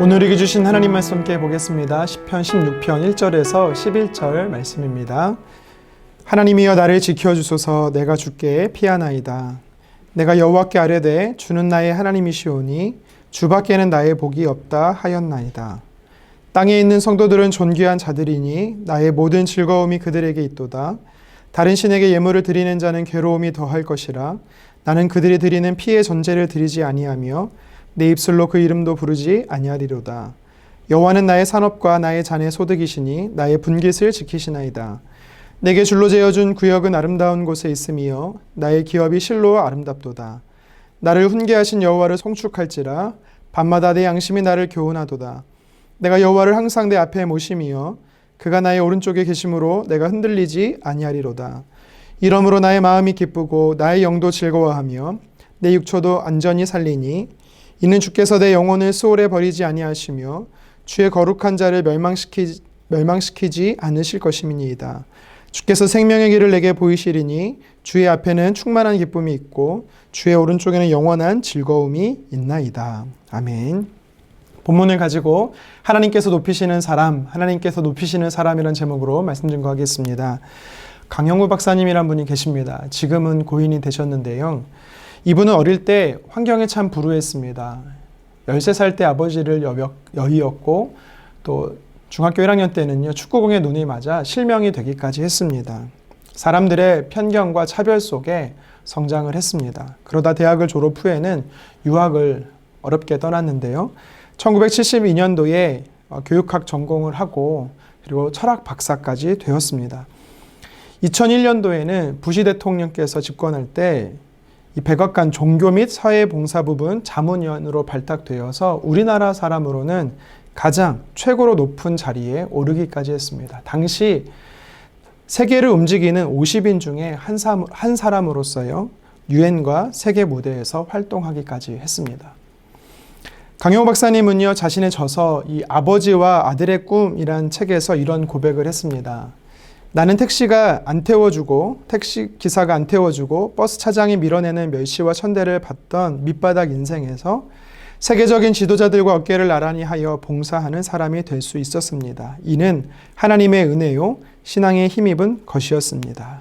오늘에게 주신 하나님 말씀 함께 보겠습니다. 시편 16편 1절에서 11절 말씀입니다. 하나님이여 나를 지켜주소서. 내가 주께 피하나이다. 내가 여호와께 아뢰되 주는 나의 하나님이시오니 주밖에는 나의 복이 없다 하였나이다. 땅에 있는 성도들은 존귀한 자들이니 나의 모든 즐거움이 그들에게 있도다. 다른 신에게 예물을 드리는 자는 괴로움이 더할 것이라. 나는 그들이 드리는 피의 전제를 드리지 아니하며 내 입술로 그 이름도 부르지 아니하리로다. 여호와는 나의 산업과 나의 잔의 소득이시니 나의 분깃을 지키시나이다. 내게 줄로 재어준 구역은 아름다운 곳에 있으며 나의 기업이 실로 아름답도다. 나를 훈계하신 여호와를 송축할지라. 밤마다 내 양심이 나를 교훈하도다. 내가 여호와를 항상 내 앞에 모심이여 그가 나의 오른쪽에 계심으로 내가 흔들리지 아니하리로다. 이러므로 나의 마음이 기쁘고 나의 영도 즐거워하며 내 육초도 안전히 살리니 이는 주께서 내 영혼을 수월에 버리지 아니하시며 주의 거룩한 자를 멸망시키지 않으실 것임이니이다. 주께서 생명의 길을 내게 보이시리니 주의 앞에는 충만한 기쁨이 있고 주의 오른쪽에는 영원한 즐거움이 있나이다. 아멘. 본문을 가지고 하나님께서 높이시는 사람이라는 제목으로 말씀 증거하겠습니다. 강영우 박사님이란 분이 계십니다. 지금은 고인이 되셨는데요. 이분은 어릴 때 환경에 참 불우했습니다. 13살 때 아버지를 여의었고 또 중학교 1학년 때는요, 축구공에 눈이 맞아 실명이 되기까지 했습니다. 사람들의 편견과 차별 속에 성장을 했습니다. 그러다 대학을 졸업 후에는 유학을 어렵게 떠났는데요. 1972년도에 교육학 전공을 하고 그리고 철학 박사까지 되었습니다. 2001년도에는 부시 대통령께서 집권할 때 이 백악관 종교 및 사회봉사 부분 자문위원으로 발탁되어서 우리나라 사람으로는 가장 최고로 높은 자리에 오르기까지 했습니다. 당시 세계를 움직이는 50인 중에 한 사람으로서요, 유엔과 세계 무대에서 활동하기까지 했습니다. 강영호 박사님은요, 자신의 저서 이 아버지와 아들의 꿈이란 책에서 이런 고백을 했습니다. 나는 택시 기사가 안 태워주고 버스 차장이 밀어내는 멸시와 천대를 받던 밑바닥 인생에서 세계적인 지도자들과 어깨를 나란히 하여 봉사하는 사람이 될 수 있었습니다. 이는 하나님의 은혜요, 신앙에 힘입은 것이었습니다.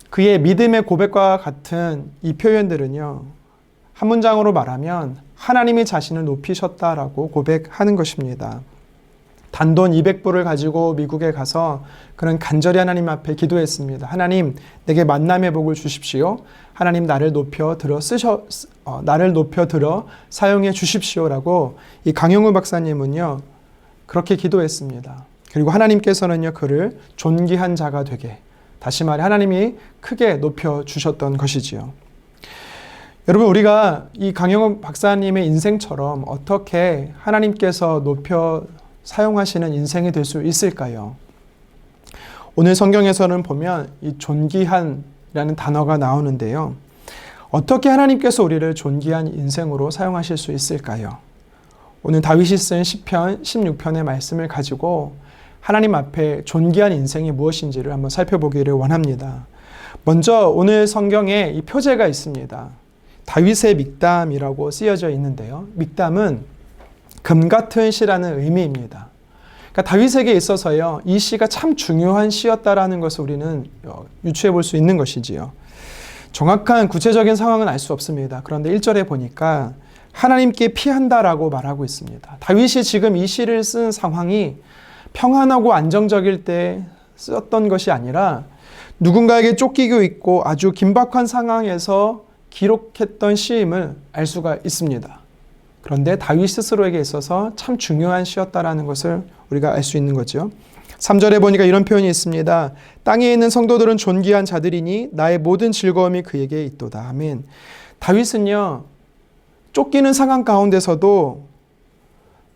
그의 믿음의 고백과 같은 이 표현들은요, 한 문장으로 말하면 하나님이 자신을 높이셨다라고 고백하는 것입니다. 단돈 200불을 가지고 미국에 가서 그는 간절히 하나님 앞에 기도했습니다. 하나님, 내게 만남의 복을 주십시오. 하나님, 나를 높여 들어 사용해 주십시오라고 이 강영우 박사님은요, 그렇게 기도했습니다. 그리고 하나님께서는요, 그를 존귀한 자가 되게, 다시 말해 하나님이 크게 높여 주셨던 것이지요. 여러분, 우리가 이 강영우 박사님의 인생처럼 어떻게 하나님께서 높여 사용하시는 인생이 될 수 있을까요? 오늘 성경에서는 보면 이 존귀한이라는 단어가 나오는데요. 어떻게 하나님께서 우리를 존귀한 인생으로 사용하실 수 있을까요? 오늘 다윗이 쓴 시편 16편의 말씀을 가지고 하나님 앞에 존귀한 인생이 무엇인지를 한번 살펴보기를 원합니다. 먼저 오늘 성경에 이 표제가 있습니다. 다윗의 믹담이라고 쓰여져 있는데요. 믹담은 금 같은 시라는 의미입니다. 그러니까 다윗에게 있어서요, 이 시가 참 중요한 시였다라는 것을 우리는 유추해 볼 수 있는 것이지요. 정확한 구체적인 상황은 알 수 없습니다. 그런데 1절에 보니까 하나님께 피한다라고 말하고 있습니다. 다윗이 지금 이 시를 쓴 상황이 평안하고 안정적일 때 썼던 것이 아니라 누군가에게 쫓기고 있고 아주 긴박한 상황에서 기록했던 시임을 알 수가 있습니다. 그런데 다윗 스스로에게 있어서 참 중요한 시였다라는 것을 우리가 알 수 있는 거죠. 3절에 보니까 이런 표현이 있습니다. 땅에 있는 성도들은 존귀한 자들이니 나의 모든 즐거움이 그에게 있도다. 아멘. 다윗은요, 쫓기는 상황 가운데서도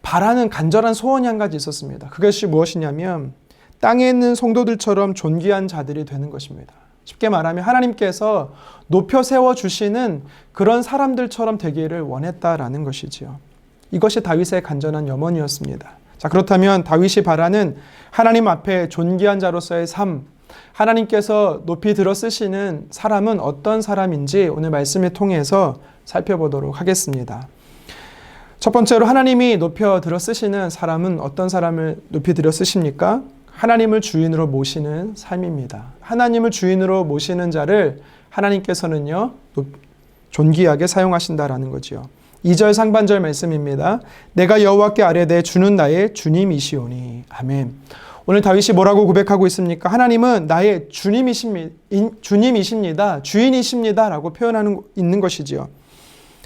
바라는 간절한 소원이 한 가지 있었습니다. 그것이 무엇이냐면 땅에 있는 성도들처럼 존귀한 자들이 되는 것입니다. 쉽게 말하면 하나님께서 높여 세워주시는 그런 사람들처럼 되기를 원했다라는 것이지요. 이것이 다윗의 간절한 염원이었습니다. 자, 그렇다면 다윗이 바라는 하나님 앞에 존귀한 자로서의 삶, 하나님께서 높이 들어 쓰시는 사람은 어떤 사람인지 오늘 말씀을 통해서 살펴보도록 하겠습니다. 첫 번째로 하나님이 높여 들어 쓰시는 사람은 어떤 사람을 높이 들어 쓰십니까? 하나님을 주인으로 모시는 삶입니다. 하나님을 주인으로 모시는 자를 하나님께서는요, 존귀하게 사용하신다라는 거지요. 2절 상반절 말씀입니다. 내가 여호와께 아뢰되 주는 나의 주님이시오니. 아멘. 오늘 다윗이 뭐라고 고백하고 있습니까? 하나님은 나의 주님이십니다. 주인이십니다. 라고 표현하고 있는 것이지요.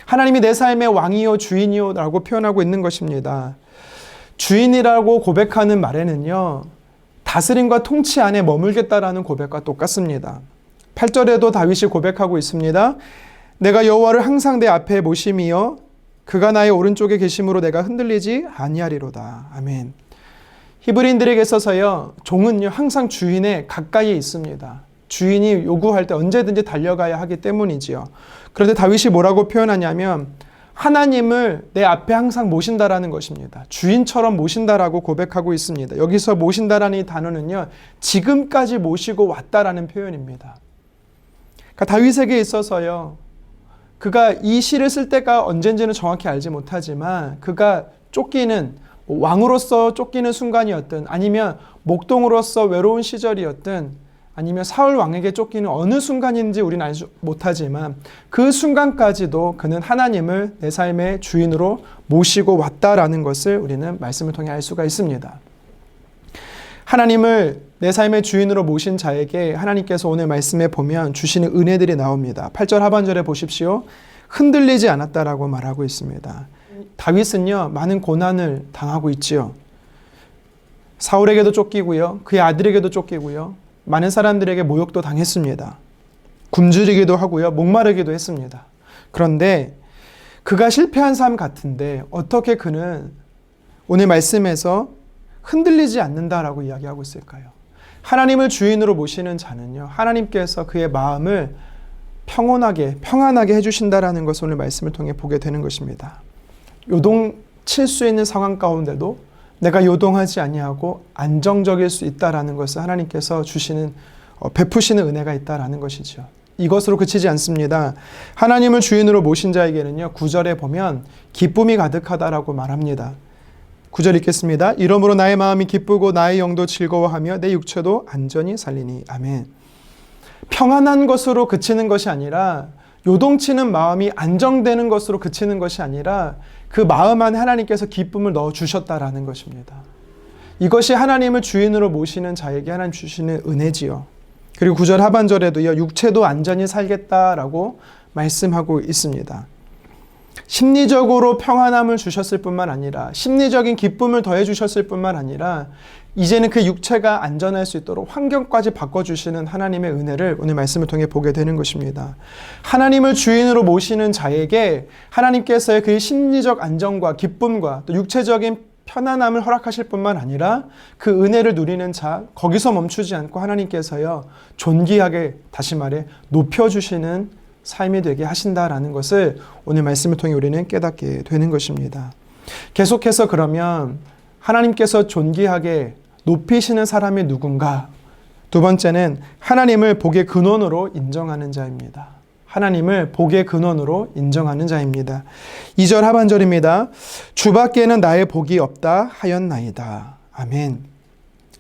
하나님이 내 삶의 왕이요 주인이요 라고 표현하고 있는 것입니다. 주인이라고 고백하는 말에는요, 다스림과 통치 안에 머물겠다라는 고백과 똑같습니다. 8절에도 다윗이 고백하고 있습니다. 내가 여호와를 항상 내 앞에 모심이여 그가 나의 오른쪽에 계심으로 내가 흔들리지 아니하리로다. 아멘. 히브리인들에게 있어서요, 종은요 항상 주인의 가까이에 있습니다. 주인이 요구할 때 언제든지 달려가야 하기 때문이지요. 그런데 다윗이 뭐라고 표현하냐면 하나님을 내 앞에 항상 모신다라는 것입니다. 주인처럼 모신다라고 고백하고 있습니다. 여기서 모신다라는 이 단어는요, 지금까지 모시고 왔다라는 표현입니다. 그러니까 다윗에게 있어서요, 그가 이 시를 쓸 때가 언젠지는 정확히 알지 못하지만 그가 쫓기는, 왕으로서 쫓기는 순간이었든 아니면 목동으로서 외로운 시절이었든 아니면 사울 왕에게 쫓기는 어느 순간인지 우리는 알지 못하지만 그 순간까지도 그는 하나님을 내 삶의 주인으로 모시고 왔다라는 것을 우리는 말씀을 통해 알 수가 있습니다. 하나님을 내 삶의 주인으로 모신 자에게 하나님께서 오늘 말씀에 보면 주시는 은혜들이 나옵니다. 8절 하반절에 보십시오. 흔들리지 않았다라고 말하고 있습니다. 다윗은요, 많은 고난을 당하고 있지요. 사울에게도 쫓기고요, 그의 아들에게도 쫓기고요, 많은 사람들에게 모욕도 당했습니다. 굶주리기도 하고요, 목마르기도 했습니다. 그런데 그가 실패한 삶 같은데 어떻게 그는 오늘 말씀에서 흔들리지 않는다라고 이야기하고 있을까요? 하나님을 주인으로 모시는 자는요, 하나님께서 그의 마음을 평안하게 해주신다라는 것을 오늘 말씀을 통해 보게 되는 것입니다. 요동칠 수 있는 상황 가운데도 내가 요동하지 아니하고 안정적일 수 있다라는 것을 하나님께서 베푸시는 은혜가 있다라는 것이죠. 이것으로 그치지 않습니다. 하나님을 주인으로 모신 자에게는요, 9절에 보면 기쁨이 가득하다라고 말합니다. 9절 읽겠습니다. 이러므로 나의 마음이 기쁘고 나의 영도 즐거워하며 내 육체도 안전히 살리니. 아멘. 평안한 것으로 그치는 것이 아니라, 요동치는 마음이 안정되는 것으로 그치는 것이 아니라 그 마음 안에 하나님께서 기쁨을 넣어주셨다라는 것입니다. 이것이 하나님을 주인으로 모시는 자에게 하나님 주시는 은혜지요. 그리고 9절 하반절에도요, 육체도 안전히 살겠다라고 말씀하고 있습니다. 심리적으로 평안함을 주셨을 뿐만 아니라, 심리적인 기쁨을 더해 주셨을 뿐만 아니라 이제는 그 육체가 안전할 수 있도록 환경까지 바꿔주시는 하나님의 은혜를 오늘 말씀을 통해 보게 되는 것입니다. 하나님을 주인으로 모시는 자에게 하나님께서의 그 심리적 안정과 기쁨과 또 육체적인 편안함을 허락하실 뿐만 아니라 그 은혜를 누리는 자, 거기서 멈추지 않고 하나님께서요, 존귀하게, 다시 말해 높여주시는 삶이 되게 하신다라는 것을 오늘 말씀을 통해 우리는 깨닫게 되는 것입니다. 계속해서 그러면 하나님께서 존귀하게 높이시는 사람이 누군가? 두 번째는 하나님을 복의 근원으로 인정하는 자입니다. 하나님을 복의 근원으로 인정하는 자입니다. 2절 하반절입니다. 주밖에는 나의 복이 없다 하였나이다. 아멘.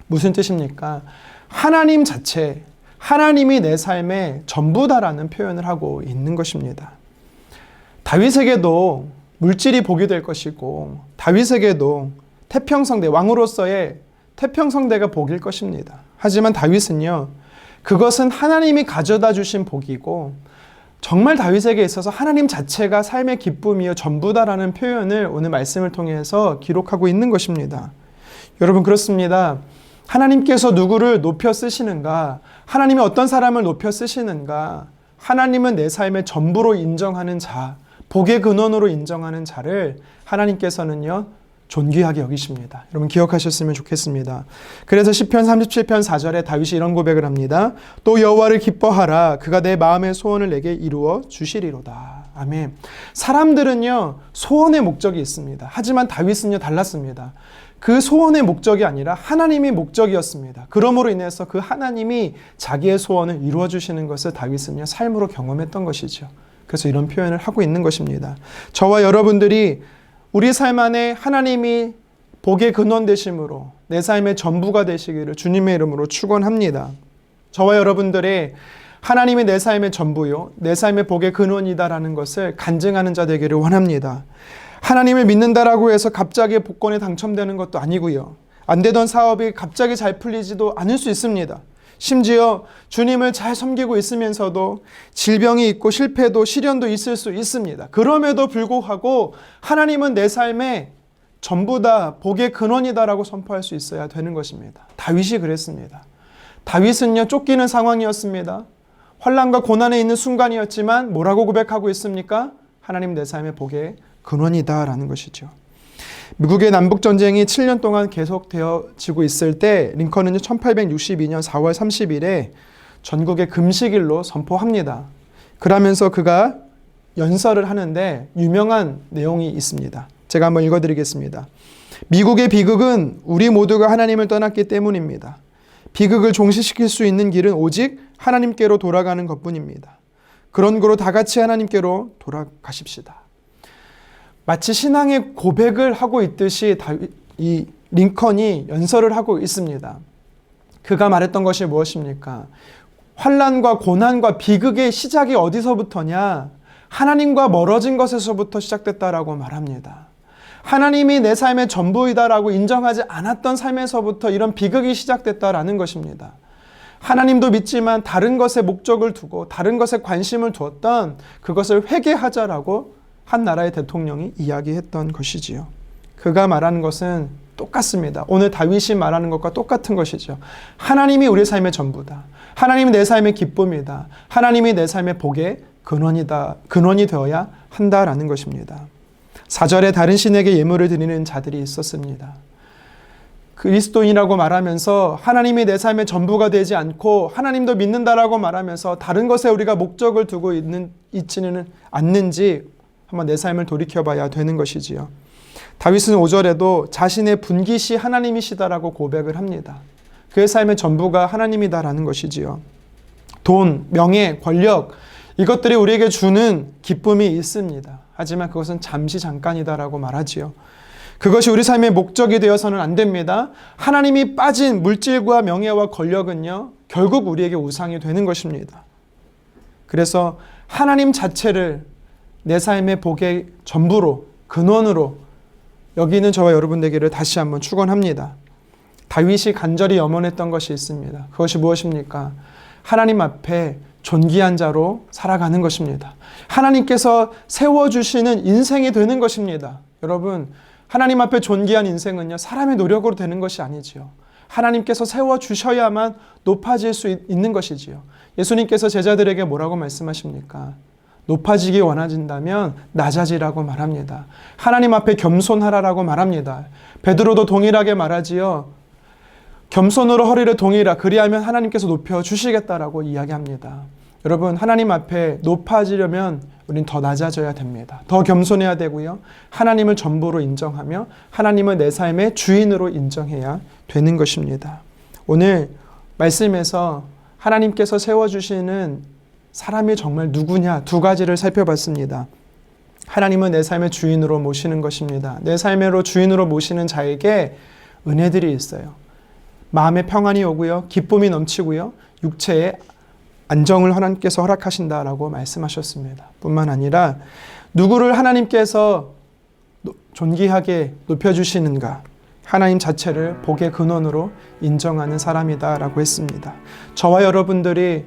무슨 뜻입니까? 하나님 자체, 하나님이 내 삶의 전부다라는 표현을 하고 있는 것입니다. 다윗에게도 물질이 복이 될 것이고, 다윗에게도 태평성대, 왕으로서의 태평성대가 복일 것입니다. 하지만 다윗은요, 그것은 하나님이 가져다 주신 복이고, 정말 다윗에게 있어서 하나님 자체가 삶의 기쁨이요 전부다라는 표현을 오늘 말씀을 통해서 기록하고 있는 것입니다. 여러분, 그렇습니다. 하나님께서 누구를 높여 쓰시는가? 하나님이 어떤 사람을 높여 쓰시는가? 하나님은 내 삶의 전부로 인정하는 자, 복의 근원으로 인정하는 자를 하나님께서는요, 존귀하게 여기십니다. 여러분 기억하셨으면 좋겠습니다. 그래서 시편 37편 4절에 다윗이 이런 고백을 합니다. 또 여호와를 기뻐하라. 그가 내 마음의 소원을 내게 이루어 주시리로다. 아멘. 사람들은요, 소원의 목적이 있습니다. 하지만 다윗은요, 달랐습니다. 그 소원의 목적이 아니라 하나님이 목적이었습니다. 그러므로 인해서 그 하나님이 자기의 소원을 이루어 주시는 것을 다윗은요, 삶으로 경험했던 것이죠. 그래서 이런 표현을 하고 있는 것입니다. 저와 여러분들이 우리 삶 안에 하나님이 복의 근원 되심으로 내 삶의 전부가 되시기를 주님의 이름으로 축원합니다. 저와 여러분들의 하나님이 내 삶의 전부요, 내 삶의 복의 근원이다라는 것을 간증하는 자 되기를 원합니다. 하나님을 믿는다라고 해서 갑자기 복권에 당첨되는 것도 아니고요. 안 되던 사업이 갑자기 잘 풀리지도 않을 수 있습니다. 심지어 주님을 잘 섬기고 있으면서도 질병이 있고 실패도 시련도 있을 수 있습니다. 그럼에도 불구하고 하나님은 내 삶의 전부다, 복의 근원이다라고 선포할 수 있어야 되는 것입니다. 다윗이 그랬습니다. 다윗은요, 쫓기는 상황이었습니다. 환난과 고난에 있는 순간이었지만 뭐라고 고백하고 있습니까? 하나님 내 삶의 복의 근원이다라는 것이죠. 미국의 남북전쟁이 7년 동안 계속되어지고 있을 때 링컨은 1862년 4월 30일에 전국의 금식일로 선포합니다. 그러면서 그가 연설을 하는데 유명한 내용이 있습니다. 제가 한번 읽어드리겠습니다. 미국의 비극은 우리 모두가 하나님을 떠났기 때문입니다. 비극을 종식시킬 수 있는 길은 오직 하나님께로 돌아가는 것뿐입니다. 그런 거로 다 같이 하나님께로 돌아가십시다. 마치 신앙의 고백을 하고 있듯이 이 링컨이 연설을 하고 있습니다. 그가 말했던 것이 무엇입니까? 환난과 고난과 비극의 시작이 어디서부터냐? 하나님과 멀어진 것에서부터 시작됐다라고 말합니다. 하나님이 내 삶의 전부이다라고 인정하지 않았던 삶에서부터 이런 비극이 시작됐다라는 것입니다. 하나님도 믿지만 다른 것에 목적을 두고 다른 것에 관심을 두었던 그것을 회개하자라고 한 나라의 대통령이 이야기했던 것이지요. 그가 말하는 것은 똑같습니다. 오늘 다윗이 말하는 것과 똑같은 것이죠. 하나님이 우리 삶의 전부다. 하나님이 내 삶의 기쁨이다. 하나님이 내 삶의 복의 근원이 되어야 한다라는 것입니다. 4절에 다른 신에게 예물을 드리는 자들이 있었습니다. 그리스도인이라고 말하면서 하나님이 내 삶의 전부가 되지 않고 하나님도 믿는다라고 말하면서 다른 것에 우리가 목적을 두고 있지는 않는지 한번 내 삶을 돌이켜봐야 되는 것이지요. 다윗은 5절에도 자신의 분깃이 하나님이시다라고 고백을 합니다. 그의 삶의 전부가 하나님이다라는 것이지요. 돈, 명예, 권력 이것들이 우리에게 주는 기쁨이 있습니다. 하지만 그것은 잠시 잠깐이다라고 말하지요. 그것이 우리 삶의 목적이 되어서는 안 됩니다. 하나님이 빠진 물질과 명예와 권력은요, 결국 우리에게 우상이 되는 것입니다. 그래서 하나님 자체를 내 삶의 복의 전부로, 근원으로 여기는 저와 여러분 되기를 다시 한번 축원합니다. 다윗이 간절히 염원했던 것이 있습니다. 그것이 무엇입니까? 하나님 앞에 존귀한 자로 살아가는 것입니다. 하나님께서 세워주시는 인생이 되는 것입니다. 여러분, 하나님 앞에 존귀한 인생은요, 사람의 노력으로 되는 것이 아니지요. 하나님께서 세워주셔야만 높아질 수 있는 것이지요. 예수님께서 제자들에게 뭐라고 말씀하십니까? 높아지기 원하신다면 낮아지라고 말합니다. 하나님 앞에 겸손하라라고 말합니다. 베드로도 동일하게 말하지요. 겸손으로 허리를 동이라 그리하면 하나님께서 높여주시겠다라고 이야기합니다. 여러분, 하나님 앞에 높아지려면 우린 더 낮아져야 됩니다. 더 겸손해야 되고요. 하나님을 전부로 인정하며 하나님을 내 삶의 주인으로 인정해야 되는 것입니다. 오늘 말씀에서 하나님께서 세워주시는 사람이 정말 누구냐 두 가지를 살펴봤습니다. 하나님은 내 삶의 주인으로 모시는 것입니다. 내 삶으로 주인으로 모시는 자에게 은혜들이 있어요. 마음의 평안이 오고요. 기쁨이 넘치고요. 육체의 안정을 하나님께서 허락하신다라고 말씀하셨습니다. 뿐만 아니라 누구를 하나님께서 존귀하게 높여주시는가? 하나님 자체를 복의 근원으로 인정하는 사람이다라고 했습니다. 저와 여러분들이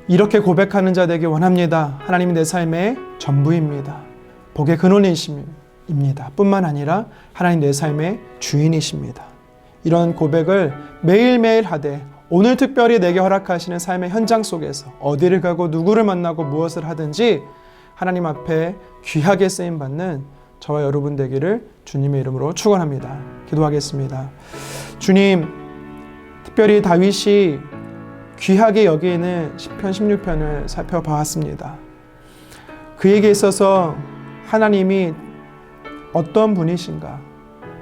이렇게 고백하는 자 되기 원합니다. 하나님이 내 삶의 전부입니다. 복의 근원이십니다. 뿐만 아니라 하나님 내 삶의 주인이십니다. 이런 고백을 매일매일 하되 오늘 특별히 내게 허락하시는 삶의 현장 속에서 어디를 가고 누구를 만나고 무엇을 하든지 하나님 앞에 귀하게 쓰임받는 저와 여러분 되기를 주님의 이름으로 축원합니다. 기도하겠습니다. 주님, 특별히 다윗이 귀하게 여기는 시편 16편을 살펴보았습니다. 그에게 있어서 하나님이 어떤 분이신가?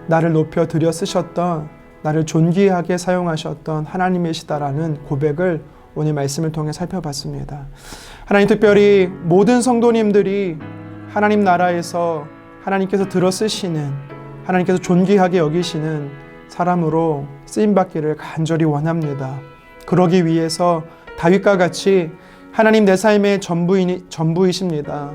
나를 높여 들여 쓰셨던, 나를 존귀하게 사용하셨던 하나님이시다라는 고백을 오늘 말씀을 통해 살펴봤습니다. 하나님, 특별히 모든 성도님들이 하나님 나라에서 하나님께서 들어 쓰시는, 하나님께서 존귀하게 여기시는 사람으로 쓰임받기를 간절히 원합니다. 그러기 위해서 다윗과 같이 하나님 내 삶의 전부이십니다.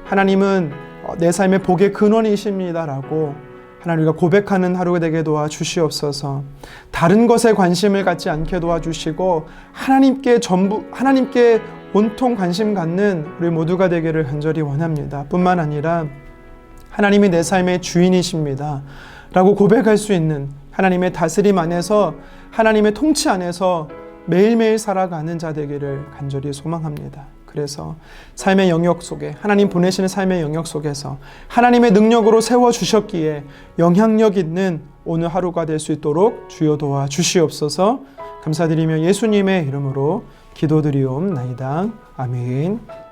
하나님은 내 삶의 복의 근원이십니다라고 하나님과 고백하는 하루가 되게 도와주시옵소서. 다른 것에 관심을 갖지 않게 도와주시고 하나님께 온통 관심 갖는 우리 모두가 되기를 간절히 원합니다. 뿐만 아니라 하나님이 내 삶의 주인이십니다 라고 고백할 수 있는 하나님의 다스림 안에서, 하나님의 통치 안에서 매일매일 살아가는 자 되기를 간절히 소망합니다. 그래서 삶의 영역 속에, 하나님 보내시는 삶의 영역 속에서 하나님의 능력으로 세워주셨기에 영향력 있는 오늘 하루가 될 수 있도록 주여 도와주시옵소서. 감사드리며 예수님의 이름으로 기도드리옵나이다. 아멘.